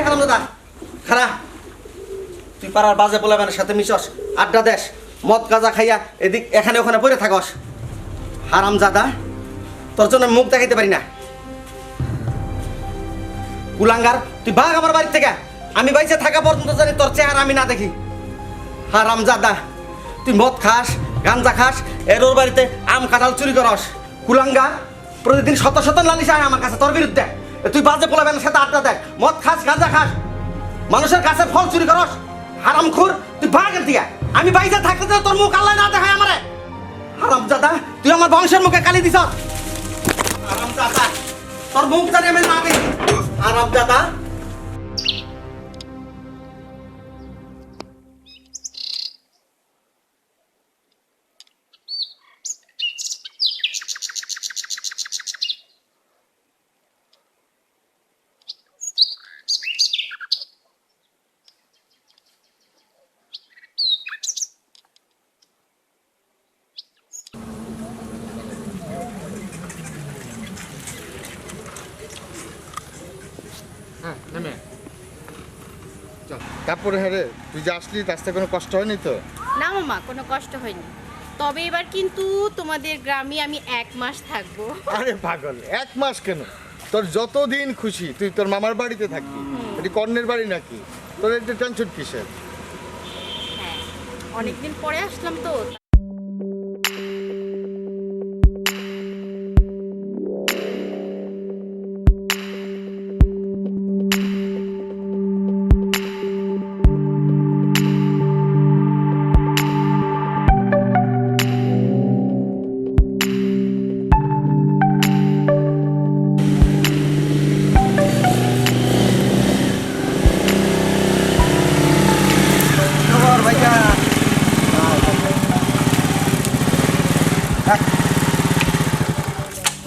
হারামজাদা খারা তুই পাড়ার বাজে পোলাবেনের সাথে মিশস আড্ডা দেশ মদ গাঁজা খাইয়া এদিক এখানে ওখানে পড়ে থাকস হারামজাদা তোর জন্য মুখ দেখাইতে পারি না কুলাঙ্গার তুই ভাগ আমার বাড়ি থেকে আমি বাইসে থাকা পর্যন্ত জানি তোর চেহারা আমি না দেখি হারামজাদা তুই মদ খাস গাঞ্জা খাস এর ওর বাড়িতে আম কাঁঠাল চুরি করস কুলাঙ্গার প্রতিদিন শত শত নালিশ আয় আমার কাছে তোর বিরুদ্ধে তুই বাজে পোলাবেনের সাথে আড্ডা দেখ মদ খাস গাঁজা খাস মানুষের কাছে ফল চুরি করস হারামখোর তুই ভাগ এর দিকে আমি বাইসে থাকতে তোর মুখ আল্লাহ না দেখায় আমারে হারামজাদা তুই আমার বংশের মুখে কালি দিছ হারামজাদা তোর মুখ জানি আমি না দেখি হারামজাদা তারপরে হ্যাঁ রে তুই যে আসলি রাস্তায় কোনো কষ্ট হয়নি তো? না মামা কোনো কষ্ট হয়নি, তবে এবার কিন্তু তোমাদের গ্রামে আমি 1 মাস থাকবো। আরে পাগল, 1 মাস কেন? তোর যতদিন খুশি তুই তোর মামার বাড়িতে থাকবি। এটি কর্ণের বাড়ি নাকি? তোর একটু টেনশন কিসের? হ্যাঁ, অনেকদিন পরে আসলাম তো।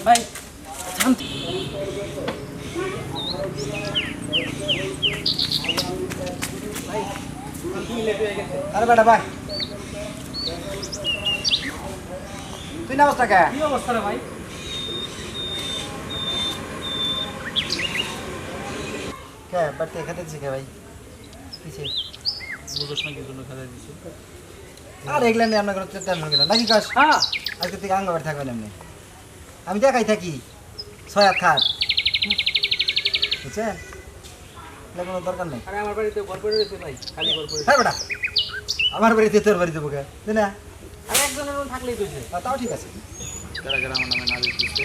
ভাই থাম আরে বেটা ভাই তুই না অবস্থা কে কি অবস্থা রে ভাই কে বাড়িতে খেতে দিছে কে ভাই কিসে বুঝছ না কি জন্য খেতে দিছে আর এগুলা নিয়ে আমরা কোনো টেনশন গেল নাকি কাজ হ্যাঁ আজকে থেকে আঙ্গ বাড়ি থাকবেন এমনি আমি দেখাই থাকি 6 খাট বুঝছেন কোনো দরকার নেই আরে আমার বাড়িতে ঘর করে রয়েছে ভাই, খালি ঘর করে। হ্যাঁ বেটা আমার বাড়িতে তোর বাড়িতে বোকা তাই না আর একজনের রুম থাকলেই তো হয়েছে। তাও ঠিক আছে যারা যারা আমার নামে নালিশ দিচ্ছে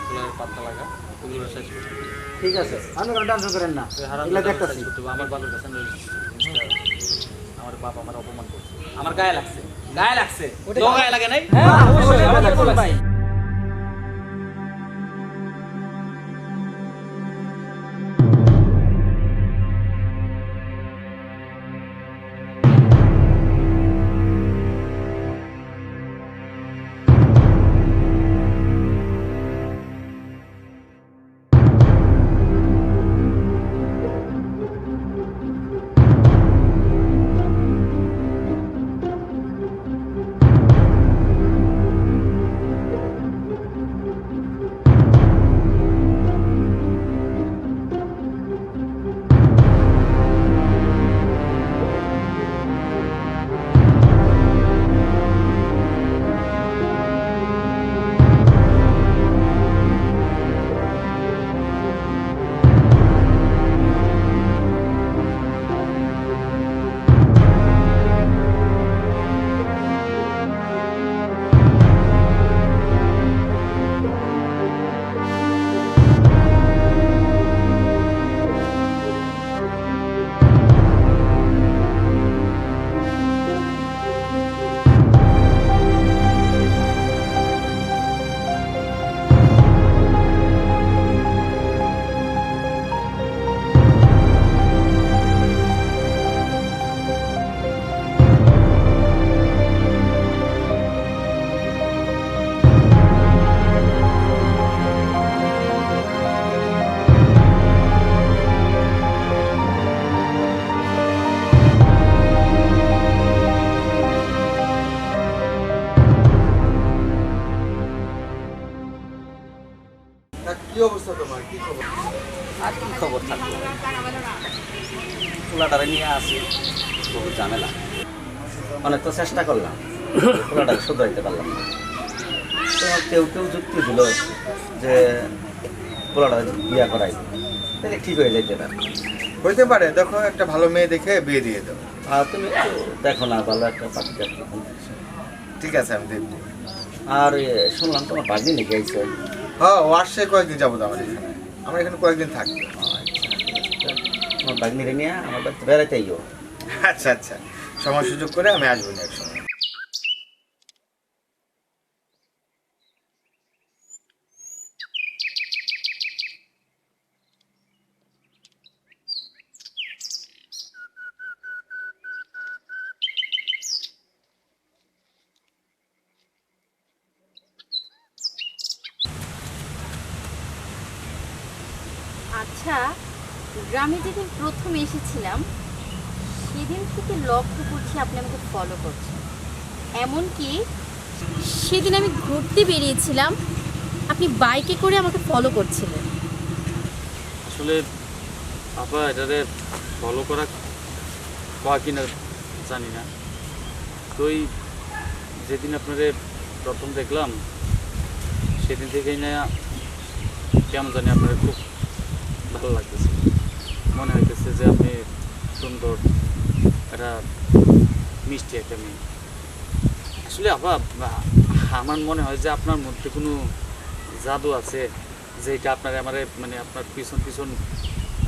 ওগুলোর পাত্তা লাগা, ওগুলোর শেষ করতে হবে। ঠিক আছে আমি কোনো টেনশন করেন না এগুলা দেখতেছি আমার বাবার কাছে আমার বাপ আমার অপমান করছে, আমার গায়ে লাগছে, গায়ে লাগছে, গায়ে লাগে নাই? হ্যাঁ অবশ্যই আমার ভাই পোলাটারে নিয়ে আসি, বহু ঝামেলা। অনেক তো চেষ্টা করলাম, পোলাটারে শুধরাইতে পারলাম না। তো কেউ কেউ যুক্তি দিল যে পোলাটারে বিয়া করাই তাহলে ঠিক হয়ে যাইতে পারে। হইতে পারে, দেখো একটা ভালো মেয়ে দেখে বিয়ে দিয়ে দাও। আর তুমি একটু দেখো না, ভালো একটা পাখি। ঠিক আছে, আমি দেখবো। আর শুনলাম তোমার বাড়ি নাকি আইছে? হ্যাঁ, ও আসছে কয়েকদিন যাবো আমার এখানে। আমার এখানে কয়েকদিন থাকবে। তোমার বাগনিরে নিয়ে আমার বাড়িতে বেড়াইতে আইও। আচ্ছা আচ্ছা, সময় সুযোগ করে আমি আসবো না একসময়। আচ্ছা, গ্রামে যেদিন প্রথম এসেছিলাম সেদিন থেকে লক্ষ্য করছি আপনি আমাকে ফলো করছেন। এমনকি সেদিন আমি ঘুরতে বেরিয়েছিলাম, আপনি বাইকে করে আমাকে ফলো করছিলেন। আসলে আপা এটারে ফলো করা কয় কিনা জানি না। তো ওই যেদিন আপনারে প্রথম দেখলাম সেদিন থেকেই না কেমন জানি আপনার খুব ভালো লাগতেছে। মনে হইতেছে যে আপনি সুন্দর একটা মিষ্টি একটা মেয়ে। আসলে আপা আমার মনে হয় যে আপনার মধ্যে কোনো জাদু আছে যেটা আপনার আমারে মানে আপনার পিছন পিছন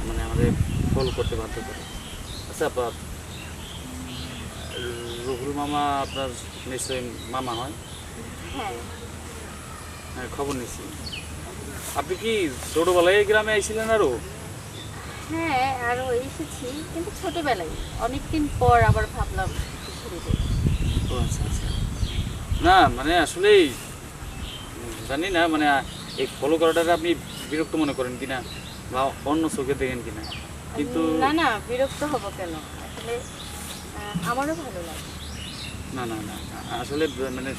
মানে আমাদের ফলো করতে বাধ্য করে। আচ্ছা আপা, রুহুল মামা আপনার নিশ্চয়ই মামা হয়? হ্যাঁ, হ্যাঁ, খবর নিচ্ছি। আপনি কি ছোটোবেলায় এই গ্রামে আইছিলেন আরও? হ্যাঁ আরও এসেছি, কিন্তু ছোটবেলায়। অনেকদিন পর আবার ভাবলাম ঘুরে যাই। ও আচ্ছা আচ্ছা। না মানে আসলেই জানি না মানে এই ফলো করাটা আপনি বিরক্ত মনে করেন কিনা বা অন্য চোখে দেখেন কিনা, কিন্তু না না, বিরক্ত হব কেন? আসলে আমারও ভালো লাগে। না না না না, আসলে মানে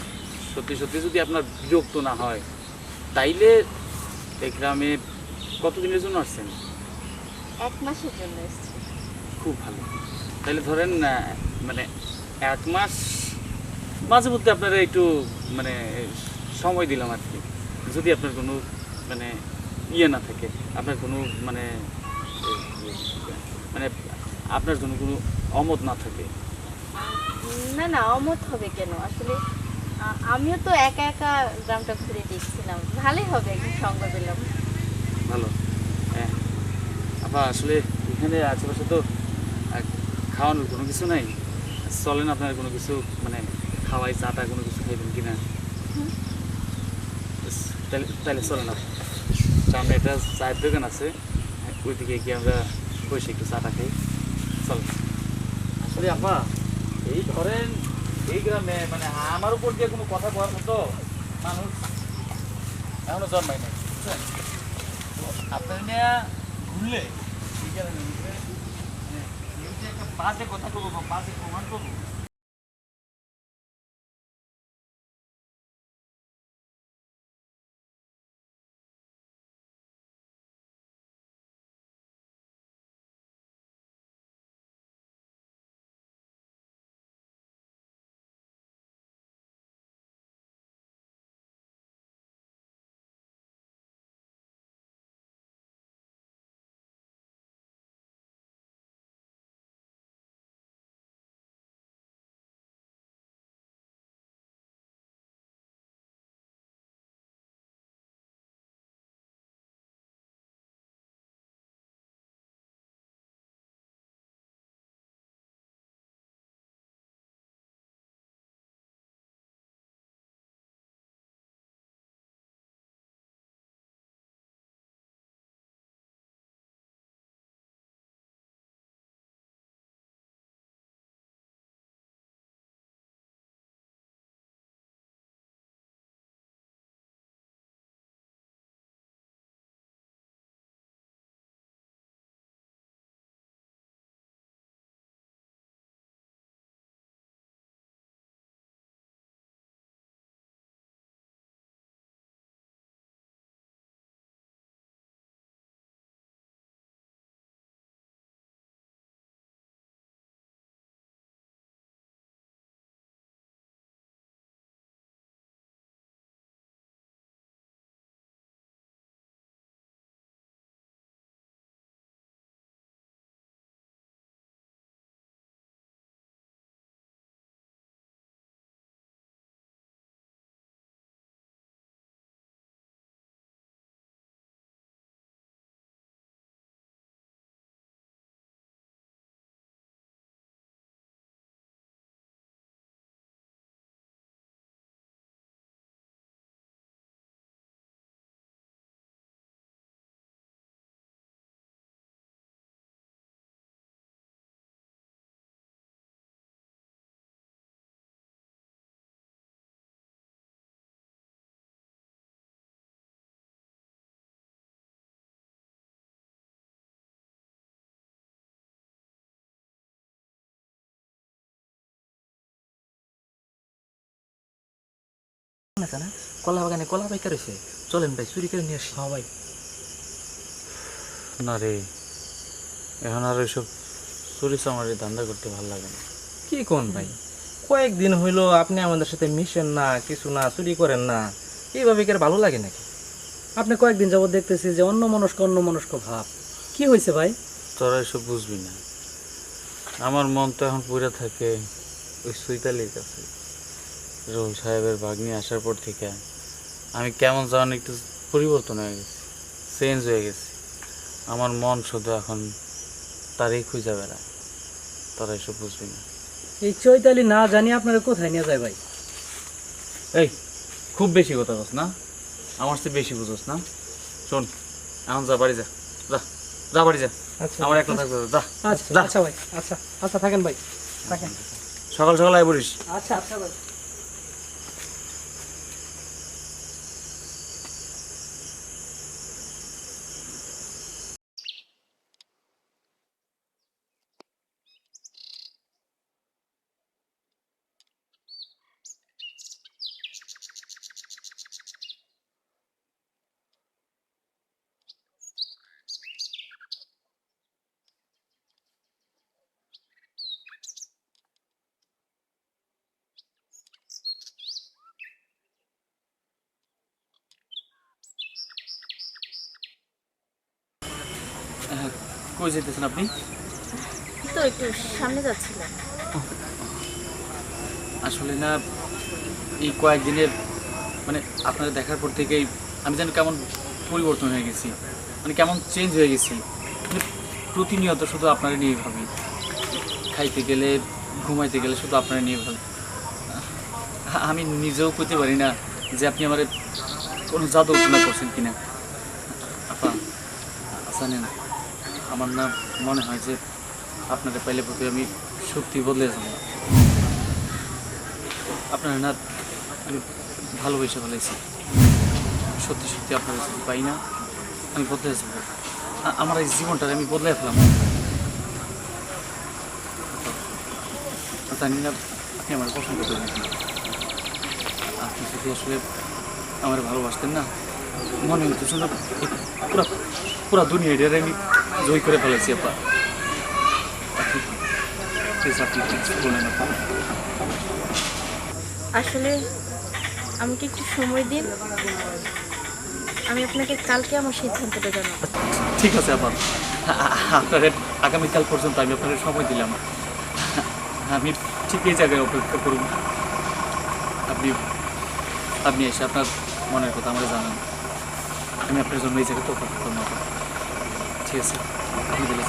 সত্যি সত্যি যদি আপনার বিরক্ত না হয় তাইলে এই গ্রামে কতদিনের জন্য আসছেন? 1 মাসের জন্য এসেছি। খুব ভালো। তাহলে ধরেন মানে 1 মাস মাঝে মধ্যে আপনারা একটু মানে সময় দিলাম আর কি। যদি আপনার কোনো মানে ইয়ে না থাকে, আপনার কোনো মানে মানে আপনার জন্য কোনো অমত না থাকে। না না, অমত হবে কেন? আসলে আমিও তো একা একা গ্রামটা ঘুরে দেখছিলাম, ভালোই হবে, একদিন সঙ্গ পেলাম। ভালো। হ্যাঁ আপা, আসলে এখানে আশেপাশে তো খাওয়ানোর কোনো কিছু নাই। চলেন আপনার কোনো কিছু মানে খাওয়াই, চাটা কোনো কিছু খাইবেন কিনা? তাহলে তাহলে চলেন আপা, সামনে একটা চায়ের দোকান আছে, ওইদিকে গিয়ে আমরা বসে একটু চাটা খাই। চল। আসলে আপা এই ধরেন এই গ্রামে মানে আমার উপর দিয়ে কোনো কথা বলার মতো মানুষ এখনো জন্মায় নাই, বুঝছেন? আপনার নিয়ে ঘুরলে এই কারণে মানে কেউ যে একটা বাজে কথা করবো বা বাজে প্রমাণ করবো আছে না কলা বাগানে কলা পাইকার হয়েছে, চলেন ভাই চুরি করে নিয়ে আসি। হ্যাঁ ভাই। না রে, এখন আর ওইসব চুরি চামারি ধান্দা করতে ভালো লাগে না। কি কোন ভাই, কয়েকদিন হইলো আপনি আমাদের সাথে মিশেন না, কিছু না, চুরি করেন না, এইভাবে কি আর ভালো লাগে নাকি? আপনি কয়েকদিন যাবত দেখতেছি যে অন্য মনস্ক ভাব, কি হয়েছে ভাই? তোরা এসব বুঝবি না। আমার মন তো এখন পুরে থাকে ওই সুইতালির কাছে। রুল সাহেবের ভাগ্নি আসার পর থেকে আমি কেমন যেন একটু পরিবর্তন হয়ে গেছি, চেঞ্জ হয়ে গেছি। আমার মন শুধু এখন তারই খুঁজে বেড়ায়। তোরা এসব বুঝবি না। এই চৈতালি না জানি আপনারা কোথায় নিয়ে যায় ভাই? এই খুব বেশি কথা বলছ না, আমার চেয়ে বেশি বুঝোস না। শোন, এখন যা বাড়ি যা, যা যা বাড়ি যা। আচ্ছা আমার একলা থাকবে, যা আচ্ছা যা। আচ্ছা ভাই, আচ্ছা আচ্ছা থাকেন ভাই, থাকেন। সকাল সকাল আয় পড়িস। আচ্ছা আচ্ছা ভাই। কই যেতেছেন আপনি? তো একটু সামনে যাচ্ছিলাম। আসলে না, এই কয়েকদিনের মানে আপনারা দেখার পর থেকেই আমি যেন কেমন পরিবর্তন হয়ে গেছি, মানে কেমন চেঞ্জ হয়ে গেছি। মানে প্রতিনিয়ত শুধু আপনারা নিয়ে ভাবি, খাইতে গেলে ঘুমাইতে গেলে শুধু আপনারা নিয়ে ভাবি। আমি নিজেও করতে পারি না যে আপনি আমার কোনো জাদু উঠনা করছেন কিনা। আপা জানেন, আমার না মনে হয় যে আপনাদের পাইলে প্রতি আমি সত্যি বদলে যাবো। আপনারা না আমি ভালোবেসে ফেলেছি। সত্যি সত্যি আপনারা যদি পাই না আমি বদলে যাবো। আমার এই জীবনটা আমি বদলে ফেলাম। জানি না আপনি আমার পছন্দ করেন কিনা। আপনি যদি আসলে আমার ভালোবাসতেন না, মনে হইতেছে না পুরা পুরা দুনিয়াটারে আমি জয় করে ফেলেছি। আপা আপনি প্লিজ আপনি কিছু বলেন। আপা আসলে আমাকে একটু সময় দিন, আমি আপনাকে কালকে আমার সিদ্ধান্তটা জানাবো। ঠিক আছে আপা, আপনাদের আগামীকাল পর্যন্ত আমি আপনাদের সময় দিলাম। আমি ঠিক এই জায়গায় অপেক্ষা করব। আপনি আপনি এসে আপনার মনের কথা আমরা জানান। আমি আপনার জন্য এই জায়গায় তো অপেক্ষা করবো। ঠিক আছে, আপনি দিলে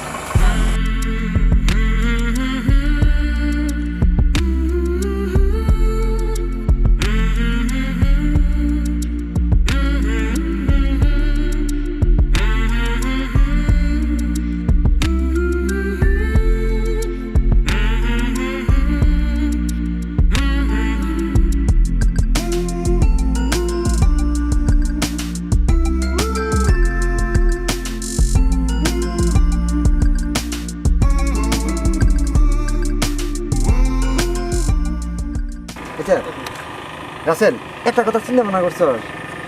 রাসেল, একটা কথা চিন্তা ভাবনা করছো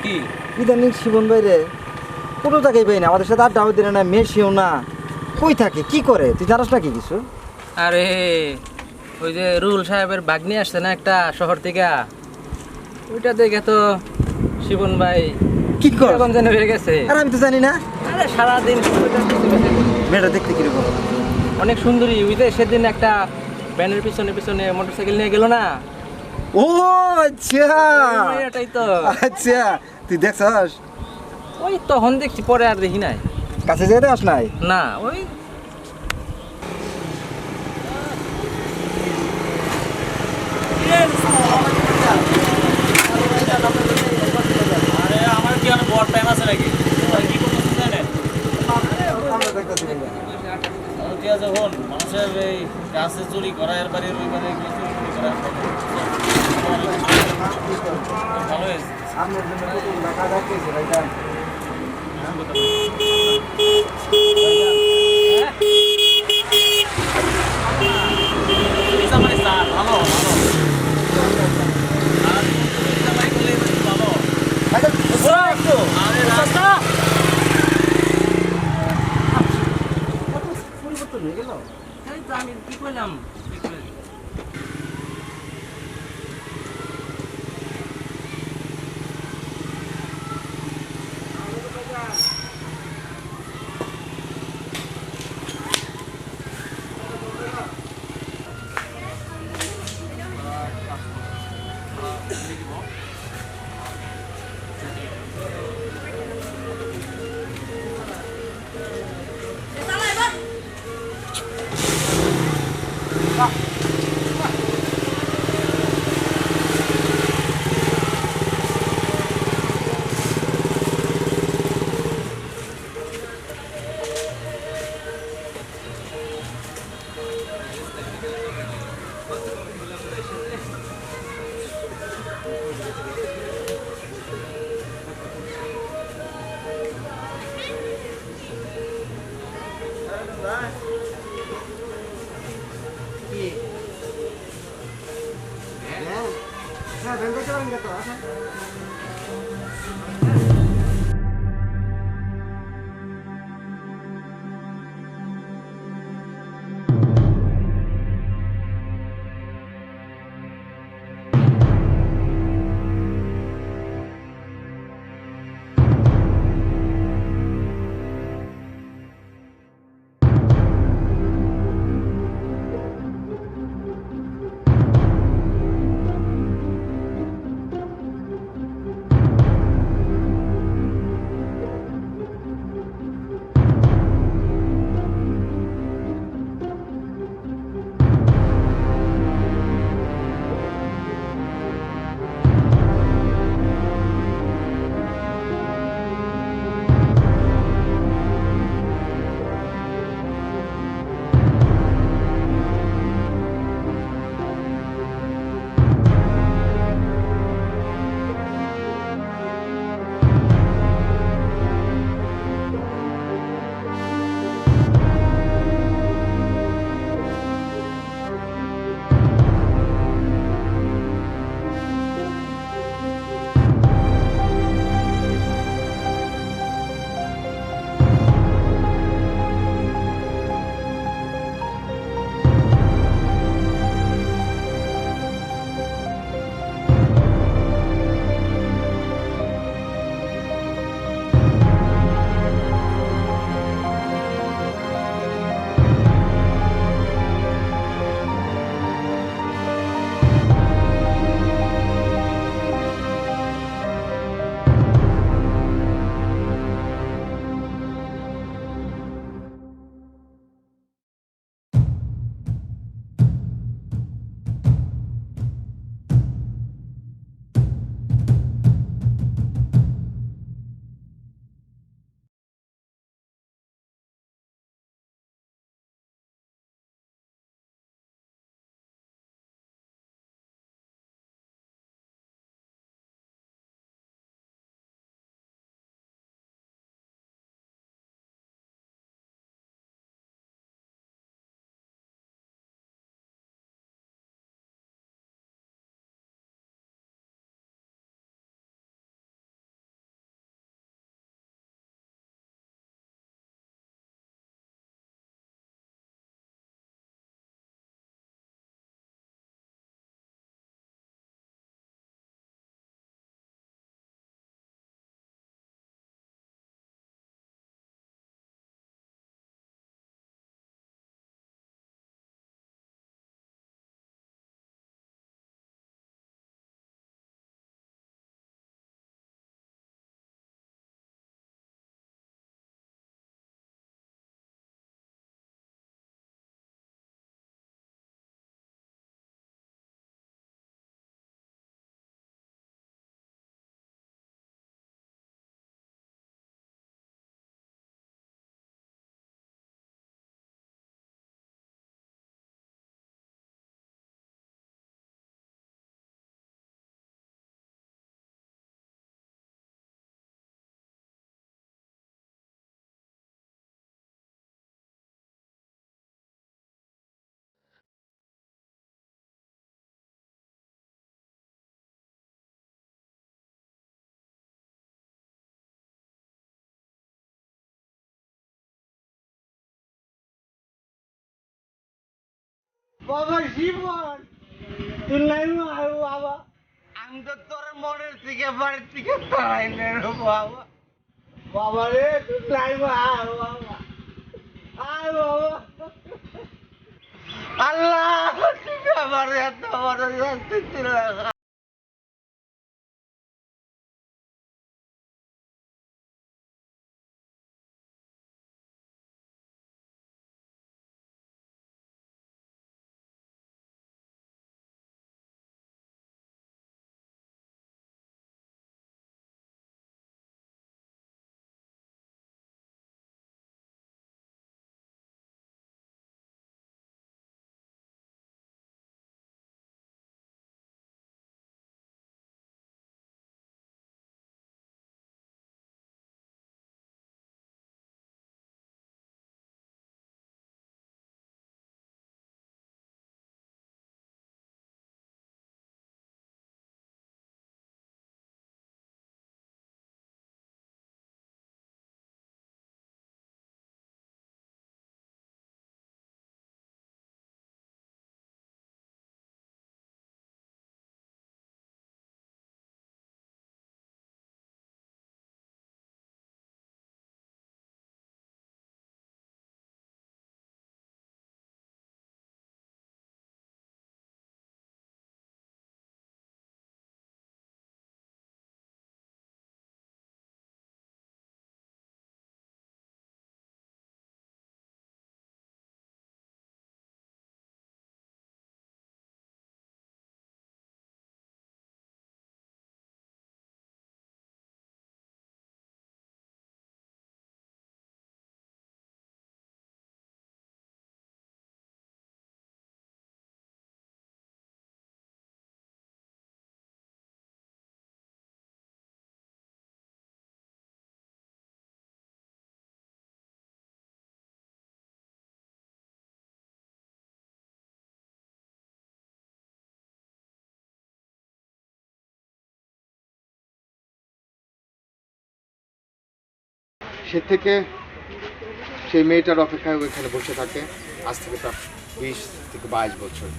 কি? ইদানিং শিবন বাইরে কোনো জায়গায় পাই না, আমাদের সাথে আড্ডা দিনে না, মেশিও না, কই থাকে, কি করে, তুই জানাস না কি কিছু? আরে ওই যে রুল সাহেবের বাগনি আসছে না একটা শহর থেকে, ওইটা দেখে তো শিবন ভাই কি কর কোন জানে বেড়ে গেছে। আর আমি তো জানি না। আরে সারাদিন মেয়েটা দেখতে কিরকম? অনেক সুন্দরী। ওই যে সেদিন একটা ব্যানের পিছনে পিছনে মোটরসাইকেল নিয়ে গেল না, ও আচ্ছা এটাই তো। আচ্ছা, তুই দেখছস? ওই তখন দেখছি, পরে আর দেখি নাই। কাছে যেতে আস নাই? না ওই আমার কি অনেক বড় টাইম আছে নাকি? কি করতেছেন জানেন? ঠিক আছে, হন মানুষের এই গাছে চুরি করা, এর বাড়ির ওই বাড়ি চুরি করা ভালো হয়েছে। ভালো ভালো এই তো আমি কি কইলাম হ্যাঁ বের করতে পারেন কত বাবা জীবন তুই নাই বাবা আমি তো তোর মনের থেকে বাড়ির থেকে তাড়াই না রে বাবা বাবা রে তুই নাই বাবা আয় বাবা আল্লাহ তুমি আমার এত বড় শাস্তি দিলে সে থেকে সেই মেয়েটার অপেক্ষায় ওইখানে বসে থাকে আজ থেকে প্রায় 20 থেকে 22 বছর।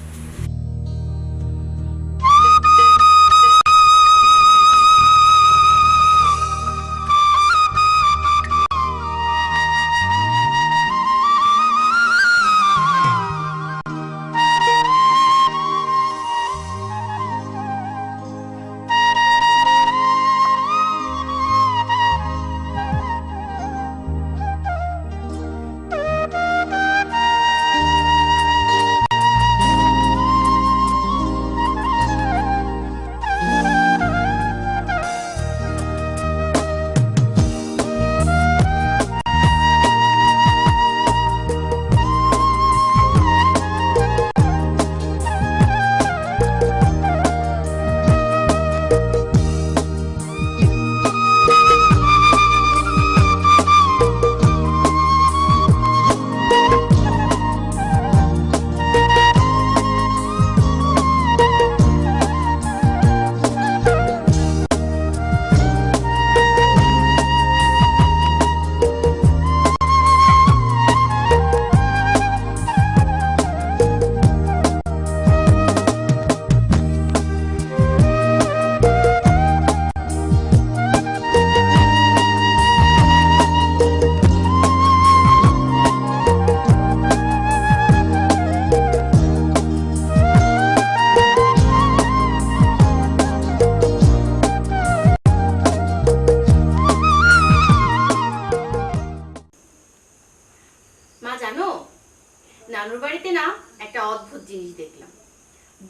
নানুর বাড়িতে না একটা অদ্ভুত জিনিস দেখলাম।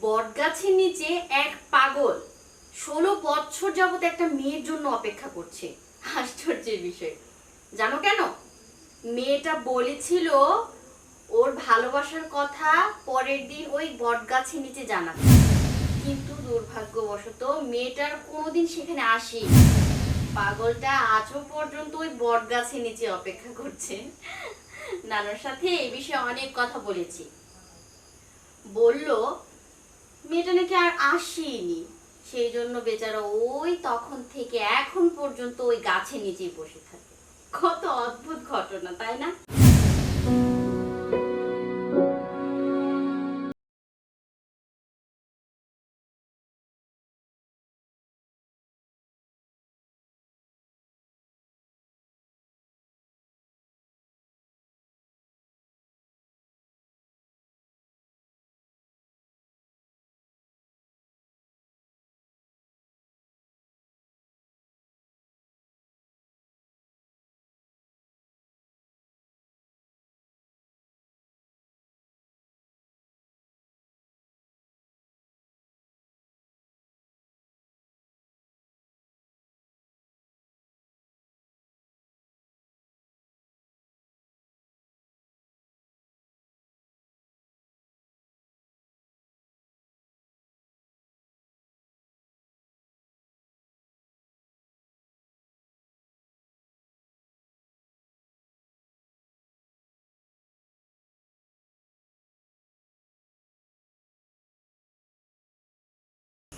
বট গাছের নিচে এক পাগল 16 বছর যাবত একটা মেয়ের জন্য অপেক্ষা করছে। আশ্চর্যের বিষয়, জানো কেন? মেয়েটা বলেছিল ওর ভালোবাসার কথা পরের দিন ওই বট গাছের নিচে জানাবে, কিন্তু দুর্ভাগ্যবশত মেয়েটার কোনোদিন সেখানে আসেনি। পাগলটা আজও পর্যন্ত ওই বট গাছের নিচে অপেক্ষা করছে। নানার সাথে এই বিষয়ে অনেক কথা বলেছি, বলল মেয়েটা নাকি আর আসেনি, সেই জন্য বেচারা ওই তখন থেকে এখন পর্যন্ত ওই গাছের নিচেই বসে থাকে। কত অদ্ভুত ঘটনা, তাই না?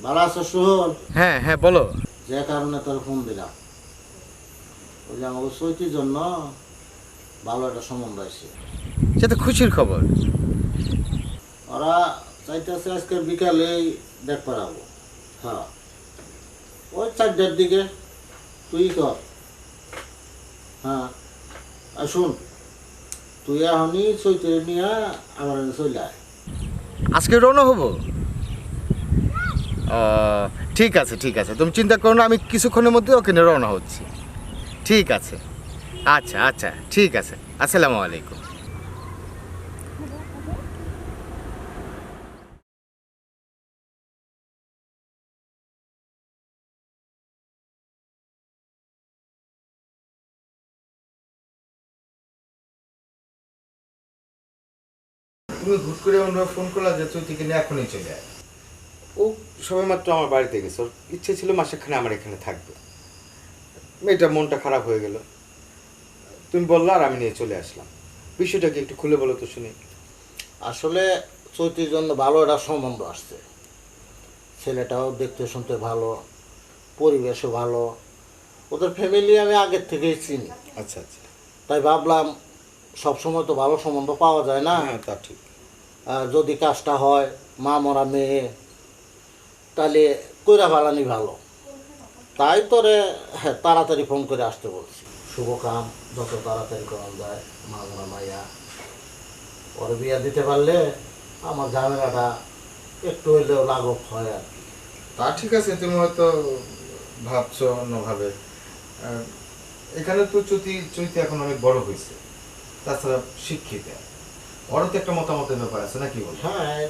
ভালো আছো সুহল? হ্যাঁ হ্যাঁ বলো। যে কারণে তোর ফোন দিলাম, ওই যে আমাকে চৈতির জন্য ভালো একটা সম্বন্ধ আছে। সে তো খুশির খবর। ওরা চাইতেছে আজকের বিকালেই দেখ পারাবো। হ্যাঁ, ওই 4টার দিকে তুই কর। হ্যাঁ, আর শুন, তুই এখনই চৈতিরে নিয়ে আমার এখানে চলে আয়। আজকে রওনা হবো? ঠিক আছে ঠিক আছে, তুমি চিন্তা করো না, আমি কিছুক্ষণের মধ্যে ওখানে রওনা হচ্ছি। ঠিক আছে, আচ্ছা আচ্ছা ঠিক আছে, আসসালামু আলাইকুম। তুমি হুট করে আমরা ফোন করলা যে চৈতিকে নিয়ে এখনই চলে আয়। ও সবেমাত্র আমার বাড়িতে গেছে, ওর ইচ্ছে ছিল মাসেখানে আমার এখানে থাকবে। মেয়েটা মনটা খারাপ হয়ে গেল, তুমি বললা আর আমি নিয়ে চলে আসলাম। বিষয়টা কি একটু খুলে বলো তো শুনি। আসলে চৈতির জন্য ভালো একটা সম্বন্ধ আসছে। ছেলেটাও দেখতে শুনতে ভালো, পরিবেশও ভালো, ওদের ফ্যামিলি আমি আগের থেকেই চিনি। আচ্ছা আচ্ছা, তাই ভাবলাম সবসময় তো ভালো সম্বন্ধ পাওয়া যায় না। হ্যাঁ তা ঠিক। যদি কাজটা হয় মা মরা মেয়ে, তাহলে কইরা ভালানি ভালো। তাই তোরে তাড়াতাড়ি ফোন করে আসতে বলছি। শুভ কাম যত তাড়াতাড়ি করা যায়, মা মরা মাইয়া ওরে বিয়া দিতে পারলে আমার ঝামেলাটা একটু হইলেও লাঘব হয় আর কি। তা ঠিক আছে, তুমি হয়তো ভাবছো অন্যভাবে। এখানে তো চৈতি এখন অনেক বড় হয়েছে, তাছাড়া শিক্ষিত, ওরও তো একটা মতামতের ব্যাপার আছে নাকি বল? হ্যাঁ,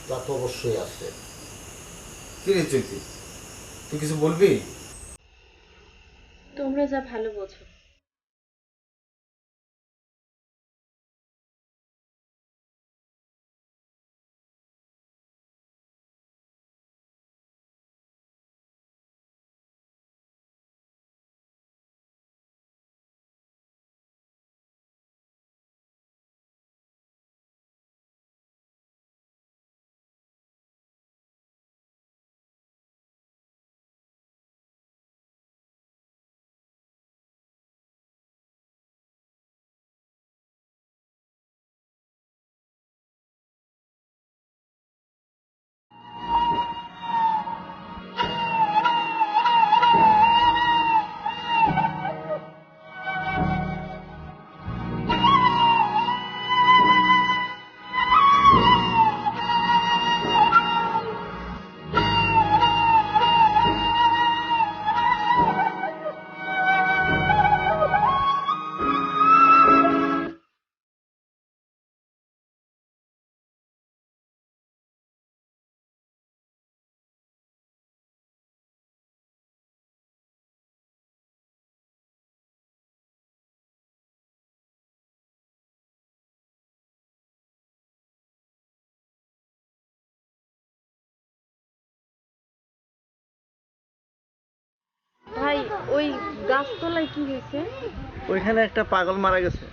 তা তো অবশ্যই আছে। কি রে চৈতি, তুই কিছু বলবি? তোমরা যা ভালো বোঝো। ভাই ওই গাছতলায় কি হয়েছে? ওইখানে একটা পাগল মারা গেছে।